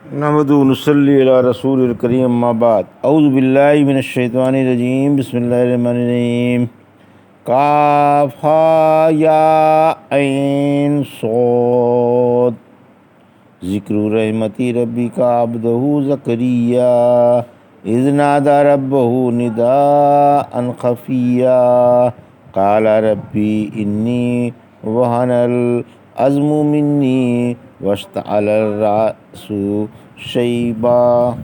نحمد ونصلی علی رسول الکریم اما بعد اعوذ باللہ من الشیطان الرجیم بسم اللہ الرحمن الرحیم کاف ہا یا عین صاد ذکر رحمتی ربک عبدہ زکریا اذ نادى ربه نداء خفیا قال ربی انی وهن العظم منی واشتعل الرأس شیبا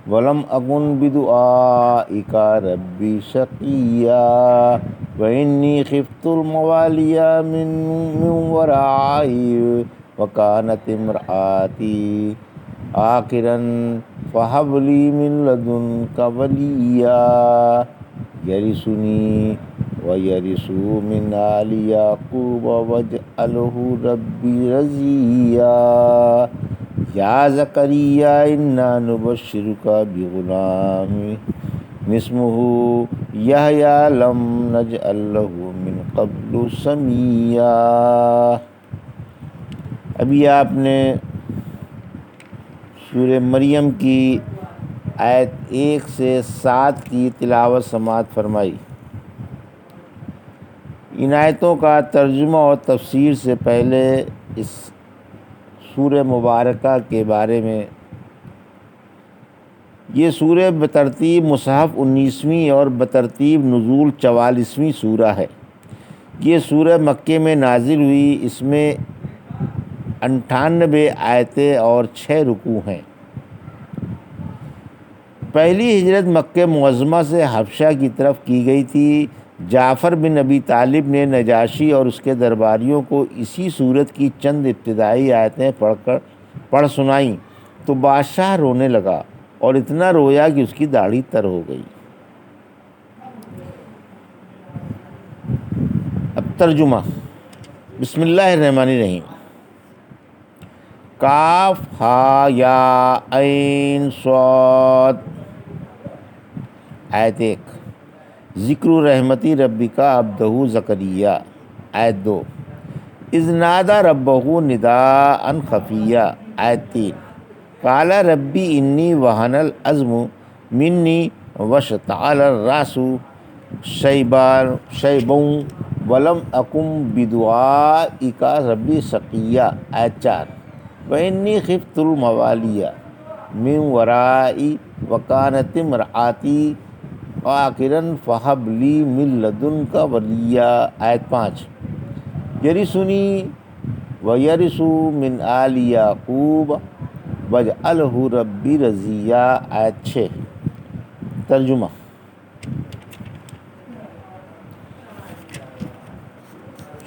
ولم أكن بدعائك ربي شقيا وإني خفت الموالي من ورائي وكانت امرأتي عاقرا فهب لي من لدنك وليا يرثني ويرث من آل يعقوب واجعله ربي رضيا یا زکریا انا نبشرک بغلام اسمہ یحییٰ لم نجعل لہ من قبل سمیہ۔ ابھی آپ نے سورہ مریم کی آیت 1 سے 7 کی تلاوت سماعت فرمائی۔ ان آیتوں کا ترجمہ اور تفسیر سے پہلے اس سورہ مبارکہ کے بارے میں، یہ سورہ بترتیب مصحف 19ویں اور بترتیب نزول 44ویں سورہ ہے۔ یہ سورہ مکے میں نازل ہوئی، اس میں 98 آیتیں اور 6 رکوع ہیں۔ پہلی ہجرت مکہ معظمہ سے حبشہ کی طرف کی گئی تھی۔ جعفر بن ابی طالب نے نجاشی اور اس کے درباریوں کو اسی سورت کی چند ابتدائی آیتیں پڑھ سنائیں تو بادشاہ رونے لگا اور اتنا رویا کہ اس کی داڑھی تر ہو گئی۔ اب ترجمہ۔ بسم اللہ الرحمن الرحیم۔ کاف ہا یا عین صاد۔ آیت 1 ذکر رحمتی ربک عبدہ زکریا۔ آیت 2 اذ نادى ربہ نداء خفیا۔ آیت 3 قال ربی انی وہن العظم منی واشتعل الرأس شیبا ولم أكن بدعائک ربی شقیا۔ آیت 4 وإنی خفت الموالی من ورائی وکانت امرأتی عاقرا فہب لی من لدنک ولیا۔ آیت 5 یرثنی ویرث من آل یعقوب واجعلہ ربی رضیہ۔ آیت 6 ترجمہ۔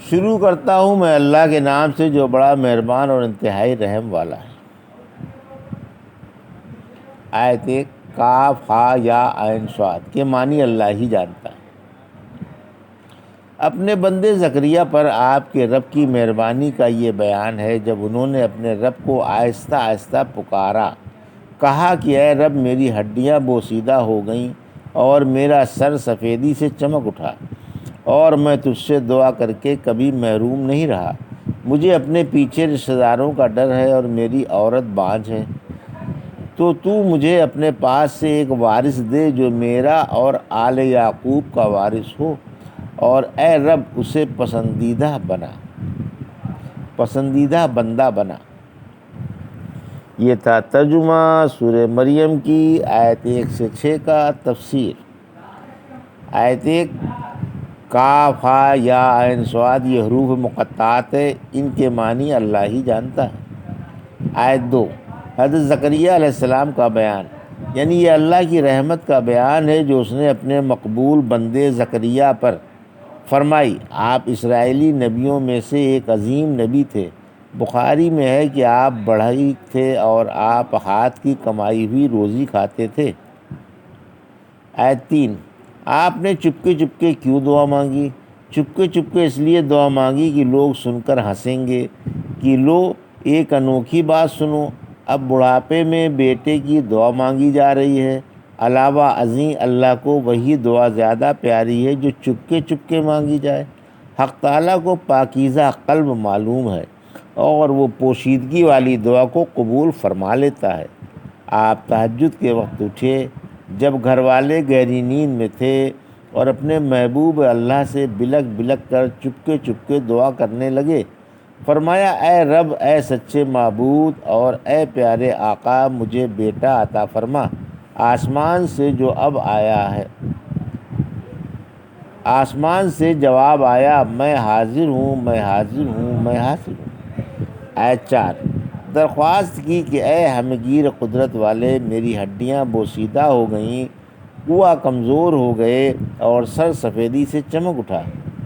شروع کرتا ہوں میں اللہ کے نام سے جو بڑا مہربان اور انتہائی رحم والا ہے۔ آیت 1 کاف ہا یا عین صاد کے معنی اللہ ہی جانتا ہے۔ اپنے بندے زکریا پر آپ کے رب کی مہربانی کا یہ بیان ہے جب انہوں نے اپنے رب کو آہستہ آہستہ پکارا، کہا کہ اے رب میری ہڈیاں بوسیدہ ہو گئیں اور میرا سر سفیدی سے چمک اٹھا اور میں تجھ سے دعا کر کے کبھی محروم نہیں رہا۔ مجھے اپنے پیچھے رشتہ داروں کا ڈر ہے اور میری عورت بانجھ ہے، تو مجھے اپنے پاس سے ایک وارث دے جو میرا اور آل یعقوب کا وارث ہو، اور اے رب اسے پسندیدہ بندہ بنا۔ یہ تھا ترجمہ سورہ مریم کی آیت 1 سے 6 کا تفسیر۔ آیت 1 کاف ہا یا عین صاد یہ حروف مقطعات ہے، ان کے معنی اللہ ہی جانتا ہے۔ آیت 2 حضرت زکریا علیہ السلام کا بیان، یعنی یہ اللہ کی رحمت کا بیان ہے جو اس نے اپنے مقبول بندے زکریا پر فرمائی۔ آپ اسرائیلی نبیوں میں سے ایک عظیم نبی تھے۔ بخاری میں ہے کہ آپ بڑھئی تھے اور آپ ہاتھ کی کمائی ہوئی روزی کھاتے تھے۔ آیت 3 آپ نے چپکے چپکے کیوں دعا مانگی؟ چپکے اس لیے دعا مانگی کہ لوگ سن کر ہنسیں گے کہ لو ایک انوکھی بات سنو، اب بڑھاپے میں بیٹے کی دعا مانگی جا رہی ہے۔ علاوہ ازیں اللہ کو وہی دعا زیادہ پیاری ہے جو چپکے مانگی جائے۔ حق تعالیٰ کو پاکیزہ قلب معلوم ہے، اور وہ پوشیدگی والی دعا کو قبول فرما لیتا ہے۔ آپ تہجد کے وقت اٹھے جب گھر والے گہری نیند میں تھے اور اپنے محبوب اللہ سے بلک بلک کر چپکے چپکے دعا کرنے لگے۔ فرمایا، اے رب، اے سچے معبود اور اے پیارے آقا، مجھے بیٹا عطا فرما۔ آسمان سے جو اب آیا ہے، آسمان سے جواب آیا، میں حاضر ہوں، میں حاضر ہوں، میں حاضر ہوں۔ آیت 4، درخواست کی کہ اے ہمگیر قدرت والے، میری ہڈیاں بوسیدہ ہو گئیں، قوا کمزور ہو گئے اور سر سفیدی سے چمک اٹھا،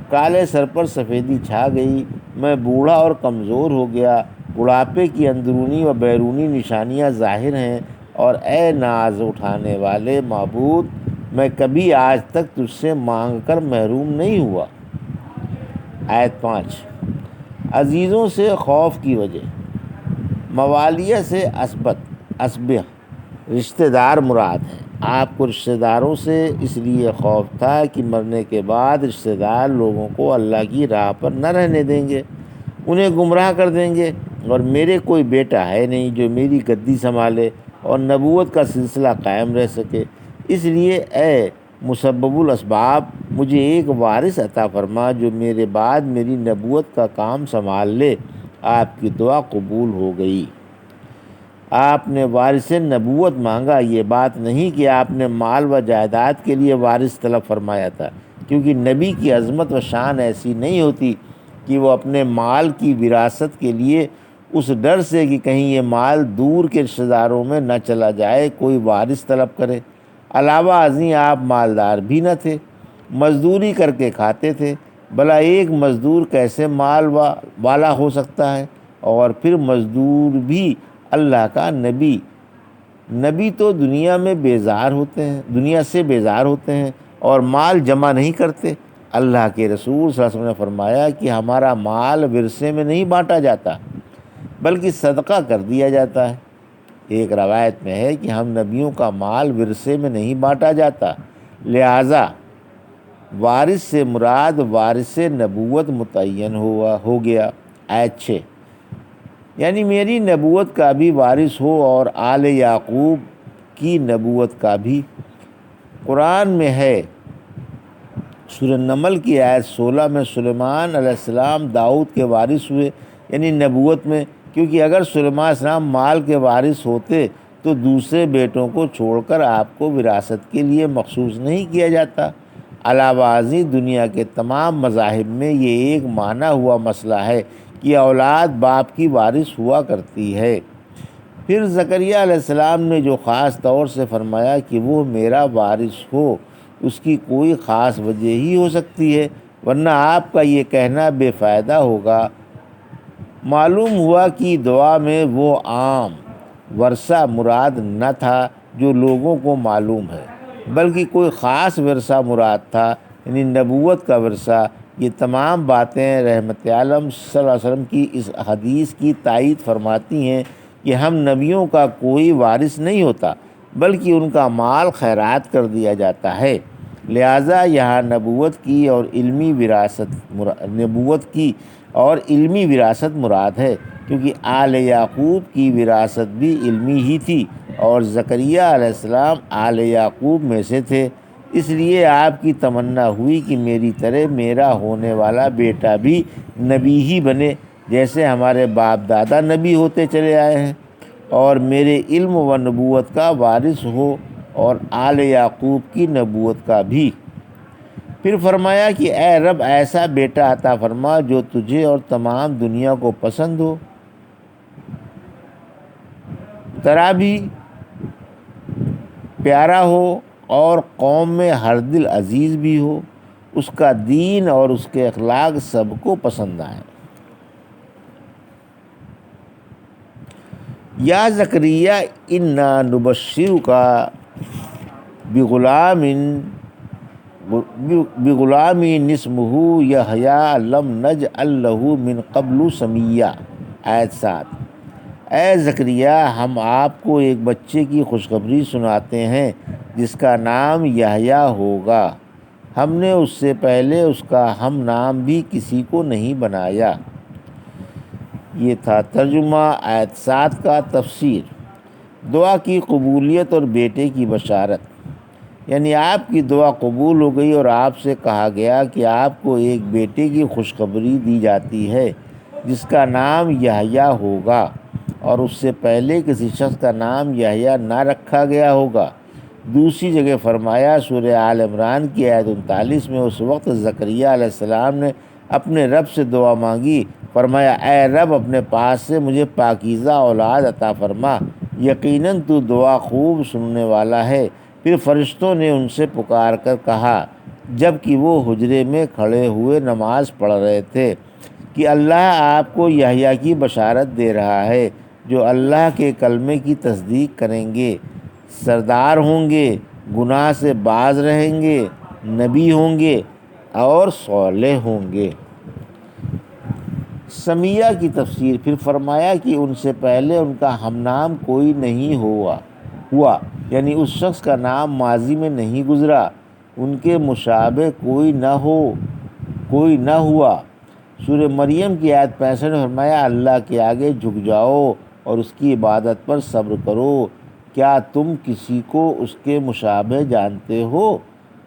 کالے سر پر سفیدی چھا گئی، میں بوڑھا اور کمزور ہو گیا، بڑھاپے کی اندرونی و بیرونی نشانیاں ظاہر ہیں، اور اے ناز اٹھانے والے معبود، میں کبھی آج تک تجھ سے مانگ کر محروم نہیں ہوا۔ آیت 5، عزیزوں سے خوف کی وجہ، موالیہ سے اسبہ رشتہ دار مراد ہیں۔ آپ کو رشتہ داروں سے اس لیے خوف تھا کہ مرنے کے بعد رشتہ دار لوگوں کو اللہ کی راہ پر نہ رہنے دیں گے، انہیں گمراہ کر دیں گے، اور میرے کوئی بیٹا ہے نہیں جو میری گدی سنبھالے اور نبوت کا سلسلہ قائم رہ سکے۔ اس لیے اے مسبب الاسباب، مجھے ایک وارث عطا فرما جو میرے بعد میری نبوت کا کام سنبھال لے۔ آپ کی دعا قبول ہو گئی۔ آپ نے وارث نبوت مانگا، یہ بات نہیں کہ آپ نے مال و جائیداد کے لیے وارث طلب فرمایا تھا، کیونکہ نبی کی عظمت و شان ایسی نہیں ہوتی کہ وہ اپنے مال کی وراثت کے لیے اس ڈر سے کہ کہیں یہ مال دور کے رشتہ داروں میں نہ چلا جائے کوئی وارث طلب کرے۔ علاوہ ازیں آپ مالدار بھی نہ تھے، مزدوری کر کے کھاتے تھے، بھلا ایک مزدور کیسے مال والا ہو سکتا ہے؟ اور پھر مزدور بھی اللہ کا نبی تو دنیا سے بیزار ہوتے ہیں اور مال جمع نہیں کرتے۔ اللہ کے رسول صلی اللہ علیہ وسلم نے فرمایا کہ ہمارا مال ورثے میں نہیں بانٹا جاتا بلکہ صدقہ کر دیا جاتا ہے۔ ایک روایت میں ہے کہ ہم نبیوں کا مال ورثے میں نہیں بانٹا جاتا، لہٰذا وارث سے مراد وارث نبوت متعین ہو گیا۔ آیت 6، یعنی میری نبوت کا بھی وارث ہو اور آل یعقوب کی نبوت کا بھی۔ قرآن میں ہے، سورہ نمل کی آیت 16 میں سلیمان علیہ السلام داؤد کے وارث ہوئے، یعنی نبوت میں، کیونکہ اگر سلیمان علیہ السلام مال کے وارث ہوتے تو دوسرے بیٹوں کو چھوڑ کر آپ کو وراثت کے لیے مخصوص نہیں کیا جاتا۔ علاوہ ازیں دنیا کے تمام مذاہب میں یہ ایک مانا ہوا مسئلہ ہے کہ اولاد باپ کی وارث ہوا کرتی ہے۔ پھر زکریہ علیہ السلام نے جو خاص طور سے فرمایا کہ وہ میرا وارث ہو، اس کی کوئی خاص وجہ ہی ہو سکتی ہے، ورنہ آپ کا یہ کہنا بے فائدہ ہوگا۔ معلوم ہوا کہ دعا میں وہ عام ورثہ مراد نہ تھا جو لوگوں کو معلوم ہے، بلکہ کوئی خاص ورثہ مراد تھا، یعنی نبوت کا ورثہ۔ یہ تمام باتیں رحمت عالم صلی اللہ علیہ وسلم کی اس حدیث کی تائید فرماتی ہیں کہ ہم نبیوں کا کوئی وارث نہیں ہوتا بلکہ ان کا مال خیرات کر دیا جاتا ہے۔ لہٰذا یہاں نبوت کی اور علمی وراثت مراد ہے، کیونکہ آل یعقوب کی وراثت بھی علمی ہی تھی اور زکریہ علیہ السلام آل یعقوب میں سے تھے۔ اس لیے آپ کی تمنا ہوئی کہ میری طرح میرا ہونے والا بیٹا بھی نبی ہی بنے، جیسے ہمارے باپ دادا نبی ہوتے چلے آئے ہیں، اور میرے علم و نبوت کا وارث ہو اور آل یعقوب کی نبوت کا بھی۔ پھر فرمایا کہ اے رب، ایسا بیٹا عطا فرما جو تجھے اور تمام دنیا کو پسند ہو، ترا بھی پیارا ہو اور قوم میں ہر دل عزیز بھی ہو، اس کا دین اور اس کے اخلاق سب کو پسند آئیں۔ یا زکریا انا نبشرک بغلام اسمہ یحییٰ لم نجعل لہ من قبل سمیہ۔ آیت 7، اے زکریا، ہم آپ کو ایک بچے کی خوشخبری سناتے ہیں جس کا نام یحییٰ ہوگا، ہم نے اس سے پہلے اس کا ہم نام بھی کسی کو نہیں بنایا۔ یہ تھا ترجمہ آیت 7 کا تفسیر۔ دعا کی قبولیت اور بیٹے کی بشارت، یعنی آپ کی دعا قبول ہو گئی اور آپ سے کہا گیا کہ آپ کو ایک بیٹے کی خوشخبری دی جاتی ہے جس کا نام یحییٰ ہوگا، اور اس سے پہلے کسی شخص کا نام یحییٰ نہ رکھا گیا ہوگا۔ دوسری جگہ فرمایا سورہ آل عمران کی آیت 39 میں، اس وقت زکریا علیہ السلام نے اپنے رب سے دعا مانگی، فرمایا اے رب اپنے پاس سے مجھے پاکیزہ اولاد عطا فرما، یقیناً تو دعا خوب سننے والا ہے۔ پھر فرشتوں نے ان سے پکار کر کہا جب کہ وہ حجرے میں کھڑے ہوئے نماز پڑھ رہے تھے کہ اللہ آپ کو یحییٰ کی بشارت دے رہا ہے جو اللہ کے کلمے کی تصدیق کریں گے، سردار ہوں گے، گناہ سے باز رہیں گے، نبی ہوں گے اور صالح ہوں گے۔ سمیہ کی تفسیر، پھر فرمایا کہ ان سے پہلے ان کا ہم نام کوئی نہیں ہوا، یعنی اس شخص کا نام ماضی میں نہیں گزرا، ان کے مشابہ کوئی نہ ہوا۔ سورہ مریم کی آیت 65 میں فرمایا اللہ کے آگے جھک جاؤ اور اس کی عبادت پر صبر کرو، کیا تم کسی کو اس کے مشابہ جانتے ہو؟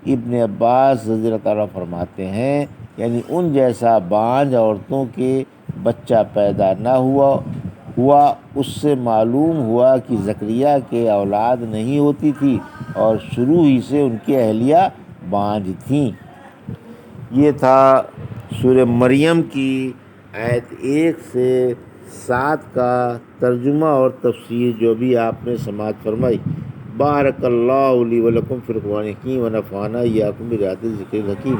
ابن عباس رضی اللہ تعالیٰ فرماتے ہیں یعنی ان جیسا بانجھ عورتوں کے بچہ پیدا نہ ہوا اس سے معلوم ہوا کہ زکریا کے اولاد نہیں ہوتی تھی اور شروع ہی سے ان کی اہلیہ بانجھ تھیں۔ یہ تھا سورہ مریم کی آیت 1 سے 7 کا ترجمہ اور تفسیر جو بھی آپ نے سماعت فرمائی۔ بارک اللہ لی و لکم فی القرآن الحکیم و نفعنا ایاکم بآیات الذکر الحکیم۔